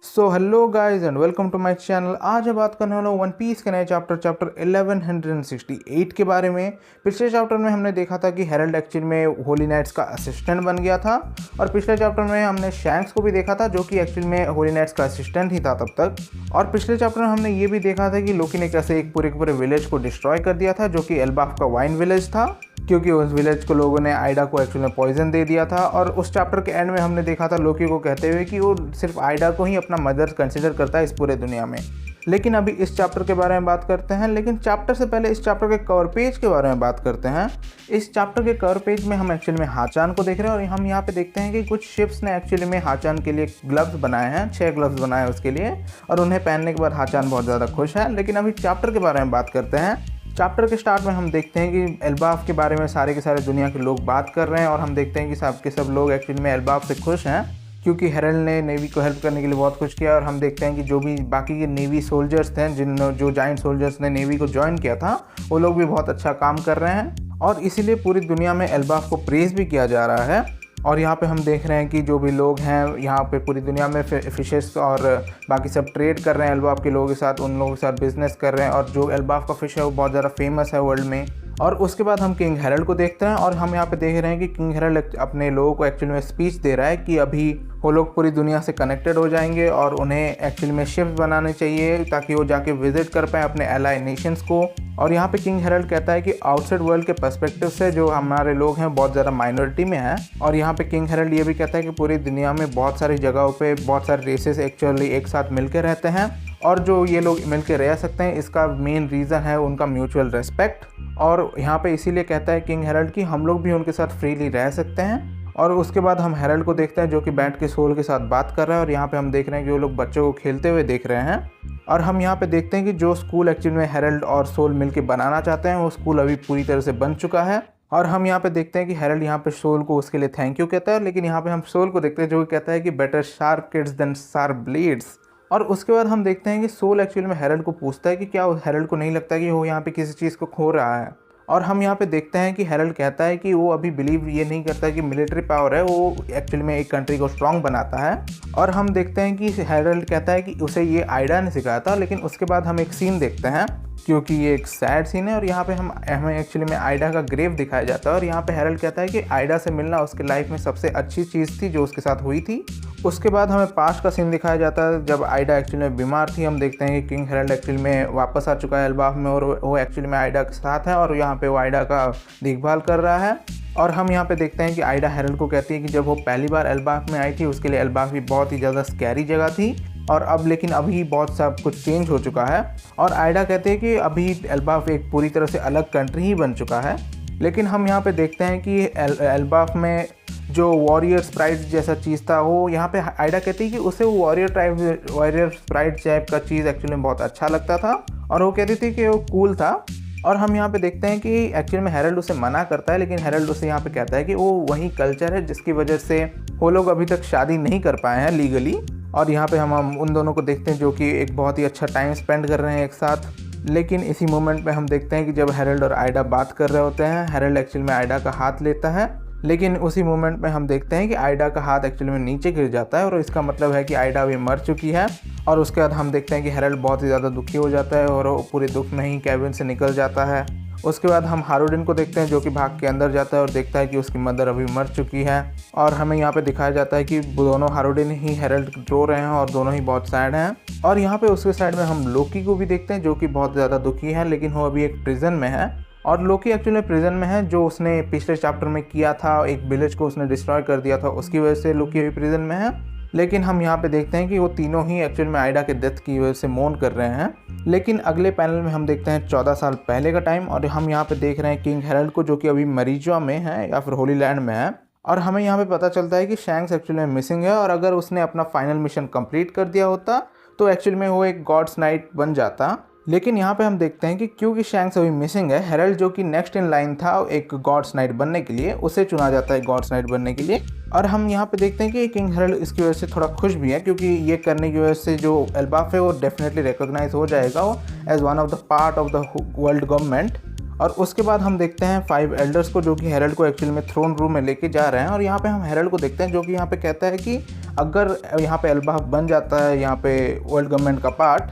So hello guys and welcome to my channel. आज मैं बात करने वाला हूँ वन पीस के नए चैप्टर 1168 के बारे में। पिछले चैप्टर में हमने देखा था कि हेरल्ड एक्चुअल में होली नाइट्स का असिस्टेंट बन गया था, और पिछले चैप्टर में हमने शैंक्स को भी देखा था जो कि एक्चुअल में होली नाइट्स का असिस्टेंट ही था तब तक। और पिछले चैप्टर में हमने ये भी देखा था कि लोकी ने कैसे एक पूरे विलेज को डिस्ट्रॉय कर दिया था जो कि एल्बाफ का वाइन विलेज था, क्योंकि उस विलेज को लोगों ने आइडा को एक्चुअल में पॉइजन दे दिया था। और उस चैप्टर के एंड में हमने देखा था लोकी को कहते हुए कि वो सिर्फ आइडा को ही अपना मदर कंसिडर करता है इस पूरे दुनिया में। लेकिन अभी इस चैप्टर के बारे में बात करते हैं, लेकिन चैप्टर से पहले इस चैप्टर के कवर पेज के बारे में बात करते हैं। इस चैप्टर के कवर पेज में हम एक्चुअली में हाचान को देख रहे हैं, और हम यहाँ पे देखते हैं कि कुछ शिप्स ने एक्चुअली में हाचान के लिए ग्लव्स बनाए हैं, 6 ग्लव्स बनाए हैं उसके लिए, और उन्हें पहनने के बाद हाचान बहुत ज़्यादा खुश है। लेकिन अभी चैप्टर के बारे में बात करते हैं। चैप्टर के स्टार्ट में हम देखते हैं कि एल्बाफ के बारे में सारे के सारे दुनिया के लोग बात कर रहे हैं, और हम देखते हैं कि सब के सब लोग एक्चुअली में एल्बाफ से खुश हैं क्योंकि हेरल्ड ने नेवी को हेल्प करने के लिए बहुत कुछ किया। और हम देखते हैं कि जो भी बाकी के नेवी सोल्जर्स थे, जो जाइंट सोल्जर्स ने नेवी को ज्वाइन किया था, वो लोग भी बहुत अच्छा काम कर रहे हैं, और इसीलिए पूरी दुनिया में एल्बाफ को प्रेज़ भी किया जा रहा है। और यहाँ पे हम देख रहे हैं कि जो भी लोग हैं यहाँ पे पूरी दुनिया में फिशेस और बाकी सब ट्रेड कर रहे हैं एल्बाफ के लोगों के साथ, उन लोगों के साथ बिजनेस कर रहे हैं, और जो एल्बाफ का फ़िश है वो बहुत ज़्यादा फेमस है वर्ल्ड में। और उसके बाद हम किंग हेरल्ड को देखते हैं, और हम यहाँ पे देख रहे हैं कि किंग हेरल्ड अपने लोगों को एक्चुअली में स्पीच दे रहा है कि अभी वो लोग पूरी दुनिया से कनेक्टेड हो जाएंगे और उन्हें एक्चुअली में शिप्स बनाने चाहिए ताकि वो जाके विजिट कर पाए अपने एलाई नेशंस को। और यहाँ पे किंग हेरल्ड कहता है कि आउटसाइड वर्ल्ड के पर्सपेक्टिव से जो हमारे लोग हैं बहुत ज़्यादा माइनॉरिटी में हैं। और यहाँ पे किंग हेरल्ड ये भी कहता है कि पूरी दुनिया में बहुत सारी जगहों पे बहुत सारे रेसेस एक्चुअली एक साथ मिलकर रहते हैं, और जो ये लोग मिलकर रह सकते हैं इसका मेन रीज़न है उनका म्यूचुअल रेस्पेक्ट। और यहाँ पे इसीलिए कहता है किंग हेरल्ड कि हम लोग भी उनके साथ फ्रीली रह सकते हैं। और उसके बाद हम हेरल्ड को देखते हैं जो कि बैठ के सोल के साथ बात कर रहा है, और यहाँ पे हम देख रहे हैं कि वो लोग बच्चों को खेलते हुए देख रहे हैं। और हम यहाँ पे देखते हैं कि जो स्कूल एक्चुअली में हेरल्ड और सोल मिलके बनाना चाहते हैं वो स्कूल अभी पूरी तरह से बन चुका है। और हम यहाँ पे देखते हैं कि हेरल्ड यहाँ पे सोल को उसके लिए थैंक यू कहता है, लेकिन यहाँ पे हम सोल को देखते हैं जो कहता है कि better sharp kids than sharp blades. और उसके बाद हम देखते हैं कि सोल एक्चुअली में हेरल्ड को पूछता है कि क्या हेरल्ड को नहीं लगता कि वो यहाँ पे किसी चीज़ को खो रहा है। और हम यहाँ पे देखते हैं कि हेरल्ड कहता है कि वो अभी बिलीव ये नहीं करता कि मिलिट्री पावर है वो एक्चुअली में एक कंट्री को स्ट्रांग बनाता है। और हम देखते हैं कि हेरल्ड कहता है कि उसे ये आइडा ने सिखाया था। लेकिन उसके बाद हम एक सीन देखते हैं, क्योंकि ये एक सैड सीन है, और यहाँ पे हमें एक्चुअली में आइडा का ग्रेव दिखाया जाता है। और यहाँ पे हेरल्ड कहता है कि आइडा से मिलना उसके लाइफ में सबसे अच्छी चीज़ थी जो उसके साथ हुई थी। उसके बाद हमें पास्ट का सीन दिखाया जाता है जब आइडा एक्चुअली में बीमार थी। हम देखते हैं कि किंग हेरल्ड एक्चुअली में वापस आ चुका है एल्बाफ में, और वो एक्चुअली में आइडा के साथ है, और यहाँ पे वो आइडा का देखभाल कर रहा है। और हम यहाँ पे देखते हैं कि आइडा हेरल्ड को कहती है कि जब वो पहली बार एल्बाफ में आई थी उसके लिए एल्बाफ भी बहुत ही ज़्यादा स्कैरी जगह थी, और अब लेकिन अभी बहुत सब कुछ चेंज हो चुका है। और आइडा कहते हैं कि अभी एल्बाफ एक पूरी तरह से अलग कंट्री ही बन चुका है। लेकिन हम यहाँ पे देखते हैं कि एल्बाफ में जो वॉरियर स्प्राइट जैसा चीज़ था वो यहाँ पे आइडा कहती है कि उसे वो वॉरियर स्प्राइट टाइप का चीज़ एक्चुअली में बहुत अच्छा लगता था, और वो कहती थी कि वो कूल था। और हम यहाँ पे देखते हैं कि एक्चुअली में हेरल्ड उसे मना करता है, लेकिन हेरल्ड उसे यहाँ पे कहता है कि वो वही कल्चर है जिसकी वजह से वो लोग अभी तक शादी नहीं कर पाए हैं लीगली। और यहाँ पे हम उन दोनों को देखते हैं जो कि एक बहुत ही अच्छा टाइम स्पेंड कर रहे हैं एक साथ। लेकिन इसी मोमेंट में हम देखते हैं कि जब हेरल्ड और आइडा बात कर रहे होते हैं, हेरल्ड एक्चुअली में आइडा का हाथ लेता है, लेकिन उसी मोमेंट में हम देखते हैं कि आइडा का हाथ एक्चुअली में नीचे गिर जाता है, और इसका मतलब है कि आइडा भी मर चुकी है। और उसके बाद हम देखते हैं कि हेरल्ड बहुत ही ज़्यादा दुखी हो जाता है, और वो पूरे दुख में ही कैबिन से निकल जाता है। उसके बाद हम हारूडिन को देखते हैं जो कि भाग के अंदर जाता है और देखता है कि उसकी मदर अभी मर चुकी है। और हमें यहाँ पे दिखाया जाता है कि दोनों हारूडिन ही हेरल्ड रो रहे हैं, और दोनों ही बहुत सैड हैं। और यहाँ पे उसके साइड में हम लोकी को भी देखते हैं जो कि बहुत ज़्यादा दुखी है, लेकिन वो अभी एक प्रिजन में है। और लोकी एक्चुअली प्रिजन में है जो उसने पिछले चैप्टर में किया था, एक विलेज को उसने डिस्ट्रॉय कर दिया था, उसकी वजह से लोकी अभी प्रिजन में है। लेकिन हम यहाँ पे देखते हैं कि वो तीनों ही एक्चुअल में आइडा के डेथ की वजह से मौन कर रहे हैं। लेकिन अगले पैनल में हम देखते हैं 14 साल पहले का टाइम, और हम यहाँ पे देख रहे हैं किंग हेरल्ड को जो कि अभी मरीजवा में है या फिर होली लैंड में है। और हमें यहाँ पे पता चलता है कि शैंक्स एक्चुअली में मिसिंग है, और अगर उसने अपना फाइनल मिशन कंप्लीट कर दिया होता तो एक्चुअल में वो एक गॉड्स नाइट बन जाता। लेकिन यहाँ पे हम देखते हैं कि क्योंकि शैंक्स अभी मिसिंग है, हेरल्ड जो कि नेक्स्ट इन लाइन था एक गॉड्स नाइट बनने के लिए, उसे चुना जाता है गॉड्स नाइट बनने के लिए। और हम यहाँ पे देखते हैं कि किंग हेरल्ड इसकी वजह से थोड़ा खुश भी है, क्योंकि ये करने की वजह से जो एल्बाफ है वो डेफिनेटली रिकॉग्नाइज हो जाएगा as one of the part of the world government. और उसके बाद हम देखते हैं 5 एल्डर्स को जो कि हेरल्ड को एक्चुअली में थ्रोन रूम में लेके जा रहे हैं। और यहाँ पे हम हेरल्ड को देखते हैं जो कि यहाँ पे कहता है कि अगर यहाँ पे एल्बाफ बन जाता है यहाँ पे वर्ल्ड गवर्नमेंट का पार्ट,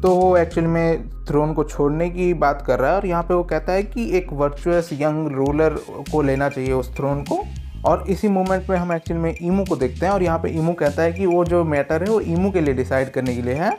तो वो एक्चुअली में थ्रोन को छोड़ने की बात कर रहा है। और यहाँ पे वो कहता है कि एक वर्चुअस यंग रूलर को लेना चाहिए उस थ्रोन को। और इसी मोमेंट में हम एक्चुअली में ईमू को देखते हैं और यहाँ पे ईमू कहता है कि वो जो मैटर है वो ईमू के लिए डिसाइड करने के लिए है।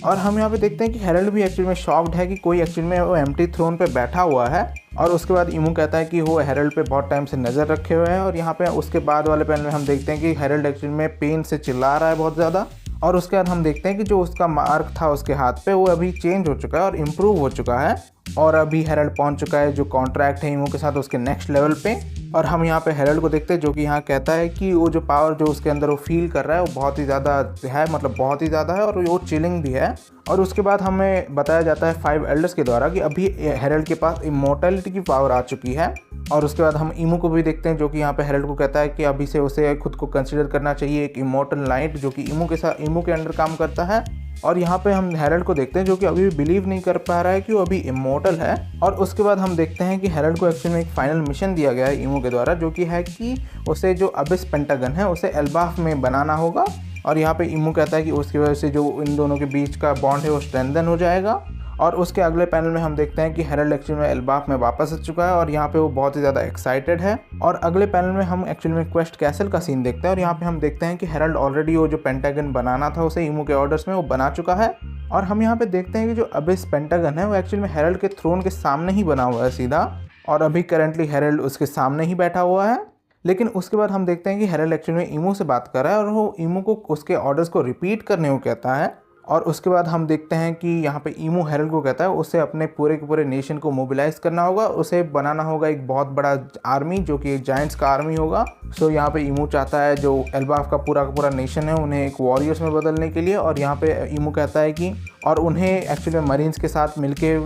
और हम यहाँ पे देखते हैं कि हेरल्ड भी एक्चुअली में शॉक्ड है कि कोई एक्चुअली में वो एम्प्टी थ्रोन पे बैठा हुआ है। और उसके बाद ईमू कहता है कि वो हेरल्ड पे बहुत टाइम से नज़र रखे हुए हैं। और यहाँ पे उसके बाद वाले पैनल में हम देखते हैं कि हेरल्ड एक्चुअली में पेन से चिल्ला रहा है बहुत ज़्यादा। और उसके बाद हम देखते हैं कि जो उसका मार्क था उसके हाथ पे वो अभी चेंज हो चुका है और इम्प्रूव हो चुका है। और अभी हेरल्ड पहुंच चुका है जो कॉन्ट्रैक्ट है ईमू के साथ उसके नेक्स्ट लेवल पे। और हम यहाँ पे हेरल्ड को देखते हैं जो कि यहाँ कहता है कि वो जो पावर जो उसके अंदर वो फील कर रहा है वो बहुत ही ज़्यादा है, मतलब बहुत ही ज़्यादा है और वो चिलिंग भी है। और उसके बाद हमें बताया जाता है 5 एल्डर्स के द्वारा कि अभी हेरल्ड के पास इमोर्टैलिटी की पावर आ चुकी है। और उसके बाद हम ईमू को भी देखते हैं जो कि यहाँ पे हेरल्ड को कहता है कि अभी से उसे खुद को कंसिडर करना चाहिए एक इमोर्टल नाइट जो कि ईमू के अंडर काम करता है। और यहाँ पे हम हेरल्ड को देखते हैं जो कि अभी भी बिलीव नहीं कर पा रहा है कि वो अभी इमोर्टल है। और उसके बाद हम देखते हैं कि हेरल्ड को एक्चुअली में एक फाइनल मिशन दिया गया है ईमू के द्वारा जो कि है कि उसे जो अबिस पेंटागन है उसे एल्बाफ में बनाना होगा। और यहाँ पे ईमू कहता है कि उसकी वजह से जो इन दोनों के बीच का बॉन्ड है वो स्ट्रेंथन हो जाएगा। और उसके अगले पैनल में हम देखते हैं कि हेरल्ड एक्चुअली में एल्बाफ में वापस आ चुका है और यहाँ पे वो बहुत ही ज़्यादा एक्साइटेड है। और अगले पैनल में हम एक्चुअली में क्वेस्ट कैसल का सीन देखते हैं और यहाँ पे हम देखते हैं कि हेरल्ड ऑलरेडी वो जो पेंटागन बनाना था उसे ईमू के ऑर्डर्स में वो बना चुका है। और हम यहाँ पे देखते हैं कि जो अबिस पेंटागन है वो एक्चुअली में हेरल्ड के थ्रोन के सामने ही बना हुआ है सीधा। और अभी करंटली हेरल्ड उसके सामने ही बैठा हुआ है। लेकिन उसके बाद हम देखते हैं कि हेरल्ड एक्चुअली में ईमू से बात कर रहा है और वो ईमू को उसके ऑर्डर्स को रिपीट करने को कहता है। और उसके बाद हम देखते हैं कि यहाँ पे ईमू हेरल्ड को कहता है उसे अपने पूरे के पूरे नेशन को मोबिलाइज करना होगा, उसे बनाना होगा एक बहुत बड़ा आर्मी जो कि एक जायंट्स का आर्मी होगा। सो यहाँ पे ईमू चाहता है जो एल्बाफ का पूरा नेशन है उन्हें एक वॉरियर्स में बदलने के लिए। और यहाँ पे ईमू कहता है कि और उन्हें एक्चुअली मरीन्स के साथ मिलके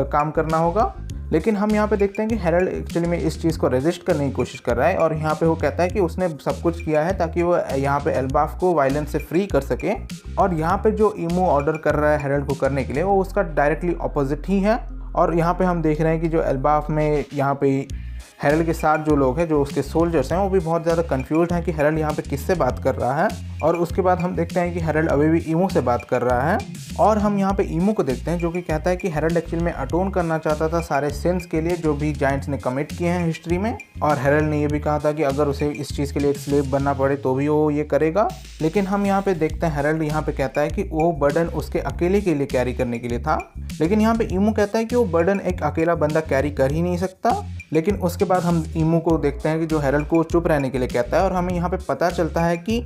काम करना होगा। लेकिन हम यहाँ पे देखते हैं कि हेरल्ड एक्चुअली में इस चीज़ को रेजिस्ट करने की कोशिश कर रहा है। और यहाँ पे वो कहता है कि उसने सब कुछ किया है ताकि वो यहाँ पे एल्बाफ को वायलेंस से फ्री कर सके। और यहाँ पे जो ईमू ऑर्डर कर रहा है हेरल्ड को करने के लिए वो उसका डायरेक्टली ऑपोजिट ही है। और यहाँ पे हम देख रहे हैं कि जो एल्बाफ में यहाँ पे हेरल्ड के साथ जो लोग हैं जो उसके सोल्जर्स हैं वो भी बहुत ज़्यादा कंफ्यूज हैं कि हेरल्ड यहाँ पे किससे बात कर रहा है। और उसके बाद हम देखते हैं कि हेरल्ड अभी भी ईमू से बात कर रहा है। और हम यहाँ पे ईमू को देखते हैं जो कि कहता है कि हेरल्ड एक्चुअली में अटोन करना चाहता था सारे सिंस के लिए जो भी जायंट्स ने कमिट किए हैं हिस्ट्री में। और हेरल्ड ने ये भी कहा था कि अगर उसे इस चीज़ के लिए एक स्लेव बनना पड़े तो भी वो ये करेगा। लेकिन हम यहाँ पे देखते हैं हेरल्ड यहाँ पे कहता है कि वो बर्डन उसके अकेले के लिए कैरी करने के लिए था। लेकिन यहाँ पे ईमू कहता है कि वो बर्डन एक अकेला बंदा कैरी कर ही नहीं सकता। लेकिन उसके बाद हम ईमू को देखते हैं कि जो हेरल्ड को चुप रहने के लिए कहता है। और हमें यहाँ पे पता चलता है कि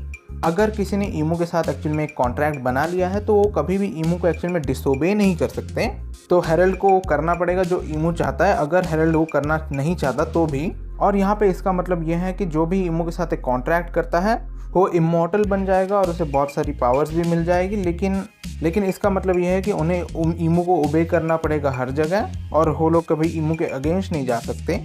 अगर किसी ने ईमू के साथ एक्चुअली में एक कॉन्ट्रैक्ट बना लिया है तो वो कभी भी ईमू को एक्चुअली में डिसोबे नहीं कर सकते। तो हेरल्ड को करना पड़ेगा जो ईमू चाहता है, अगर हेरल्ड वो करना नहीं चाहता तो भी। और यहाँ पे इसका मतलब यह है कि जो भी ईमू के साथ एक कॉन्ट्रैक्ट करता है वो इमॉर्टल बन जाएगा और उसे बहुत सारी पावर्स भी मिल जाएगी। लेकिन इसका मतलब यह है कि उन्हें ईमू को ओबे करना पड़ेगा हर जगह और वो लोग कभी ईमू के अगेंस्ट नहीं जा सकते।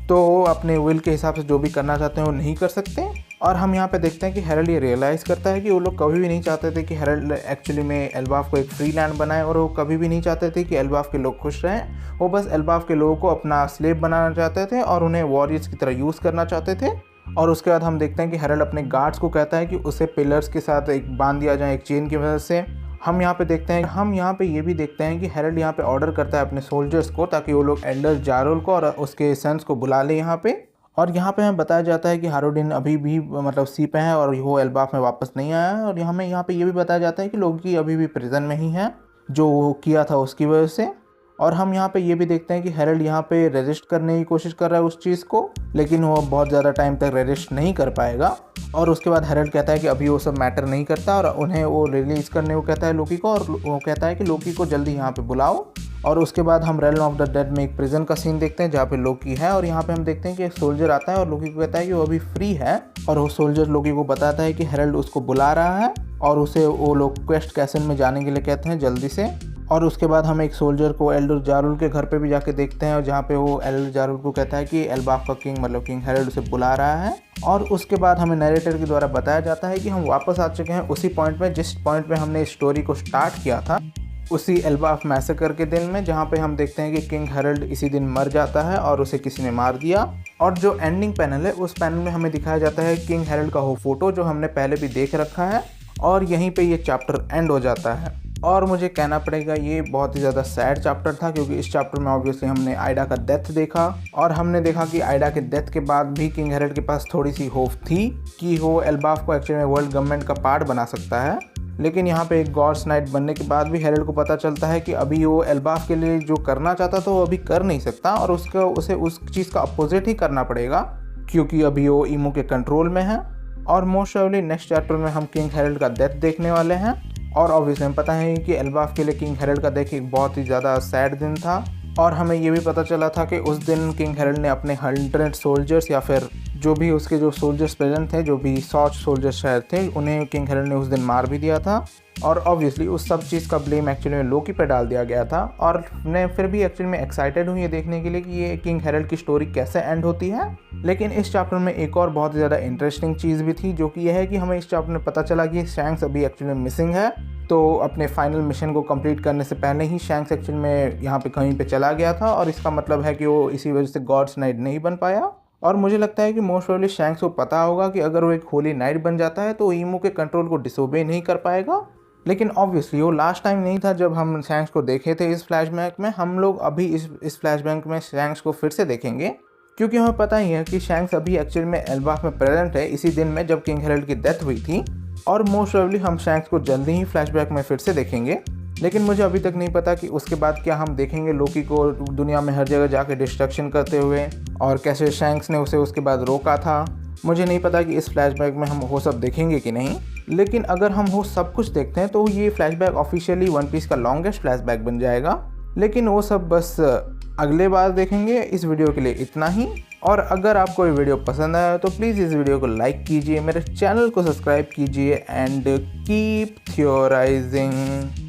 तो वो अपने विल के हिसाब से जो भी करना चाहते हैं वो नहीं कर सकते। और हम यहाँ पे देखते हैं कि हेरल्ड ये रियलाइज़ करता है कि वो लोग कभी भी नहीं चाहते थे कि हेरल्ड एक्चुअली में एल्बाफ को एक फ्री लैंड बनाए। और वो कभी भी नहीं चाहते थे कि एल्बाफ के लोग खुश रहें। वो बस एल्बाफ के लोगों को अपना स्लेव बनाना चाहते थे और उन्हें वॉरियर्स की तरह यूज़ करना चाहते थे। और उसके बाद हम देखते हैं कि हेरल्ड अपने गार्ड्स को कहता है कि उसे पिलर्स के साथ एक बांध दिया जाए एक चेन की वजह से। हम यहाँ पे ये भी देखते हैं कि हेरल्ड यहाँ पे ऑर्डर करता है अपने सोल्जर्स को ताकि वो लोग एल्डर जारोल को और उसके सन्स को बुला ले यहाँ पे। और यहाँ पे हमें बताया जाता है कि हारोडिन अभी भी मतलब सी पे है और वो एल्बाफ में वापस नहीं आया है। और हमें यहाँ पे ये भी बताया जाता है कि लोकी अभी भी प्रिजन में ही है जो वो किया था उसकी वजह से। और हम यहाँ पे ये भी देखते हैं कि हेरल्ड यहाँ पे रेजिस्ट करने की कोशिश कर रहा है उस चीज़ को, लेकिन वो बहुत ज़्यादा टाइम तक रेजिस्ट नहीं कर पाएगा। और उसके बाद हेरल्ड कहता है कि अभी वो सब मैटर नहीं करता और उन्हें वो रिलीज़ करने को कहता है लोकी को। और वो कहता है कि लोकी को जल्दी यहाँ पे बुलाओ। और उसके बाद हम रेल्म ऑफ द डेड में एक प्रिजन का सीन देखते हैं जहाँ पे लोकी है। और यहाँ पे हम देखते हैं कि एक सोल्जर आता है और लोकी को कहता है कि वो अभी फ्री है। और वो सोल्जर लोकी को बताता है कि हेरल्ड उसको बुला रहा है और उसे वो लोग क्वेस्ट कैसल में जाने के लिए कहते हैं जल्दी से। और उसके बाद हम एक सोल्जर को एल्डर जारुल के घर पे भी जाके देखते हैं और जहाँ पे वो एल्डर जारुल को कहता है कि एल्बाफ का किंग मतलब किंग हेरल्ड उसे बुला रहा है। और उसके बाद हमें नरेटर के द्वारा बताया जाता है कि हम वापस आ चुके हैं उसी पॉइंट में जिस पॉइंट में हमने इस स्टोरी को स्टार्ट किया था। उसी एल्बाफ मैसेकर के दिन में, जहाँ पे हम देखते हैं कि किंग हेरल्ड इसी दिन मर जाता है और उसे किसी ने मार दिया। और जो एंडिंग पैनल है उस पैनल में हमें दिखाया जाता है किंग हेरल्ड का वो फोटो जो हमने पहले भी देख रखा है, और यहीं पे ये चैप्टर एंड हो जाता है। और मुझे कहना पड़ेगा ये बहुत ही ज़्यादा सैड चैप्टर था, क्योंकि इस चैप्टर में ऑब्वियसली हमने आइडा का डेथ देखा, और हमने देखा कि आइडा के डेथ के बाद भी किंग हेरल्ड के पास थोड़ी सी होप थी कि वो एल्बाफ को एक्चुअली में वर्ल्ड गवर्नमेंट का पार्ट बना सकता है। लेकिन यहाँ पे एक गॉड्स नाइट बनने के बाद भी हेरल्ड को पता चलता है कि अभी वो एल्बाफ के लिए जो करना चाहता था वो अभी कर नहीं सकता, और उसे उस चीज़ का अपोजिट ही करना पड़ेगा, क्योंकि अभी वो ईमो के कंट्रोल में है। और मोस्ट प्रोबेबली नेक्स्ट चैप्टर में हम किंग हेरल्ड का डेथ देखने वाले हैं। और ऑब्वियसली हमें पता है कि एल्बाफ के लिए किंग हेरल्ड का डेथ एक बहुत ही ज़्यादा सैड दिन था, और हमें ये भी पता चला था कि उस दिन किंग हेरल्ड ने अपने 100 सोल्जर्स या फिर जो भी उसके जो सोल्जर्स प्रेजेंट थे, जो भी 100 सोल्जर्स शायद थे, उन्हें किंग हेरल्ड ने उस दिन मार भी दिया था। और ऑब्वियसली उस सब चीज़ का ब्लेम एक्चुअली में लोकी पे डाल दिया गया था। और मैं फिर भी एक्चुअली में एक्साइटेड हूँ ये देखने के लिए कि ये किंग हेरल्ड की स्टोरी कैसे एंड होती है। लेकिन इस चैप्टर में एक और बहुत ज़्यादा इंटरेस्टिंग चीज़ भी थी, जो कि यह है कि हमें इस चैप्टर में पता चला कि शैंक्स अभी एक्चुअली में मिसिंग है। तो अपने फाइनल मिशन को कंप्लीट करने से पहले ही शैंक्स एक्चुअली में यहाँ पे कहीं पे चला गया था, और इसका मतलब है कि वो इसी वजह से गॉड्स नाइट नहीं बन पाया। और मुझे लगता है कि मोस्ट प्रोबेबली शैंक्स को पता होगा कि अगर वो एक होली नाइट बन जाता है तो वो ईमो के कंट्रोल को डिसोबे नहीं कर पाएगा। लेकिन ऑब्वियसली वो लास्ट टाइम नहीं था जब हम शैंक्स को देखे थे इस फ्लैशबैक में। हम लोग अभी इस फ्लैशबैक में शैंक्स को फिर से देखेंगे, क्योंकि हमें पता ही है कि शैंक्स अभी एक्चुअल में एल्बाफ में प्रेजेंट है इसी दिन में जब किंग हेरल्ड की डेथ हुई थी। और मोस्ट प्रोबेबली हम शैंक्स को जल्दी ही फ्लैशबैक में फिर से देखेंगे। लेकिन मुझे अभी तक नहीं पता कि उसके बाद क्या हम देखेंगे लोकी को दुनिया में हर जगह जाके डिस्ट्रक्शन करते हुए, और कैसे शैंक्स ने उसे उसके बाद रोका था। मुझे नहीं पता कि इस फ्लैशबैक में हम वो सब देखेंगे कि नहीं। लेकिन अगर हम वो सब कुछ देखते हैं तो ये फ्लैशबैक ऑफिशियली वन पीस का लॉन्गेस्ट फ्लैशबैक बन जाएगा। लेकिन वो सब बस अगले बार देखेंगे। इस वीडियो के लिए इतना ही। और अगर आपको ये वीडियो पसंद आया तो प्लीज़ इस वीडियो को लाइक कीजिए, मेरे चैनल को सब्सक्राइब कीजिए, एंड कीप थ्योराइजिंग।